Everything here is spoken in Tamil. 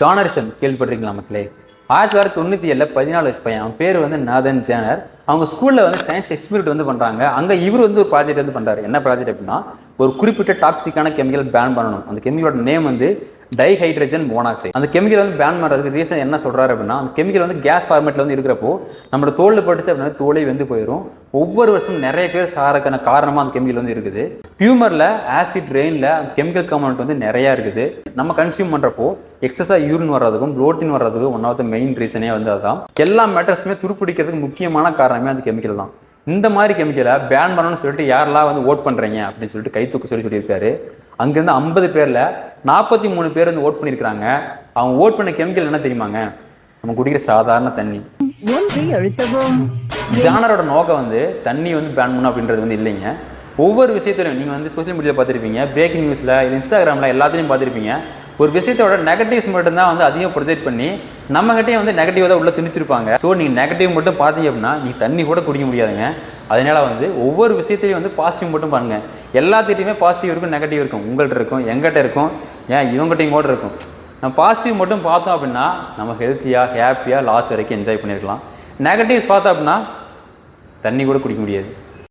ஜானரிசன் கேள்விப்பட்டிருக்கீங்களா மக்களே? 1997 14 வயசு பையன். அவன் பேர் வந்து நாதன் ஜேனர். அவங்க ஸ்கூலில் வந்து சயின்ஸ் எக்ஸ்பெரிமெண்ட் வந்து பண்ணுறாங்க. அங்கே இவர் வந்து ஒரு ப்ராஜெக்ட் வந்து பண்ணுறாரு. என்ன ப்ராஜெக்ட் அப்படின்னா, ஒரு குறிப்பிட்ட டாக்ஸிக்கான கெமிக்கல் பேன் பண்ணணும். அந்த கெமிக்கலோட நேம் வந்து டைஹைட்ரஜன் மோனாக்சைடு. அந்த கெமிக்கல் வந்து பேன் பண்ணுறதுக்கு ரீசன் என்ன சொல்கிறாரு அப்படின்னா, அந்த கெமிக்கல் வந்து கேஸ் ஃபார்மேட்டில் வந்து இருக்கிறப்போ நம்மளோட தோலில் பட்டுச்சு அப்படின்னா தோலை வெந்து போயிடும். ஒவ்வொரு வருஷமும் நிறைய பேர் சாகிறதுக்கான காரணமாக அந்த கெமிக்கல் வந்து இருக்குது. பியூமரில், ஆசிட் ரெயினில் அந்த கெமிக்கல் காம்பவுண்ட் வந்து நிறையா இருக்குது. நம்ம கன்சியூம் பண்ணுறப்போ எக்ஸஸாக யூரின் வர்றதுக்கும் ப்ளோட்டின் வர்றதுக்கும் ஒன் ஆஃப் த மெயின் ரீசனே வந்து அதுதான். எல்லா மேட்டர்ஸுமே துருப்பிடிக்கிறதுக்கு முக்கியமான காரணமே அந்த கெமிக்கல் தான். இந்த மாதிரி கெமிக்கலை பேன் பண்ணணும்னு சொல்லிட்டு யாரெல்லாம் வந்து ஓட் பண்ணுறீங்க அப்படின்னு சொல்லிட்டு கை தூக்க சொல்லியிருக்காரு. அங்கேருந்து 50 பேரில் 43 பேர் வந்து ஓட் பண்ணியிருக்கிறாங்க. அவங்க ஓட் பண்ண கெமிக்கல் என்ன தெரியுமாங்க? நம்ம குடிக்கிற சாதாரண தண்ணி. ஜானரோட நோக்கம் வந்து தண்ணி வந்து பேன் பண்ணணும் அப்படின்றது வந்து இல்லைங்க. ஒவ்வொரு விஷயத்திலையும் நீங்கள் வந்து சோஷியல் மீடியாவில் பார்த்துருப்பீங்க, பிரேக்கிங் நியூஸில், இன்ஸ்டாகிராமில் எல்லாத்துலேயும் பார்த்துருப்பீங்க. ஒரு விஷயத்தோட நெகட்டிவ்ஸ் மட்டும்தான் வந்து அதிகம் ப்ரொஜெக்ட் பண்ணி நம்மகிட்டே வந்து நெகட்டிவாக தான் உள்ள திணிச்சிருப்பாங்க. ஸோ நீங்கள் நெகட்டிவ் மட்டும் பார்த்தீங்க அப்படின்னா நீ தண்ணி கூட குடிக்க முடியாதுங்க. அதனால வந்து ஒவ்வொரு விஷயத்தையும் வந்து பாசிட்டிவ் மட்டும் பாருங்கள். எல்லாத்திட்டையுமே பாசிட்டிவ் இருக்கும், நெகட்டிவ் இருக்கும். உங்கள்கிட்ட இருக்கும், எங்கிட்ட இருக்கும், ஏன் இவங்ககிட்டையும் கூட இருக்கும். நம்ம பாசிட்டிவ் மட்டும் பார்த்தோம் அப்படின்னா நம்ம ஹெல்த்தியாக, ஹாப்பியாக லாஸ்ட் வரைக்கும் என்ஜாய் பண்ணியிருக்கலாம். நெகட்டிவ்ஸ் பார்த்தோம் அப்படின்னா தண்ணி கூட குடிக்க முடியாது.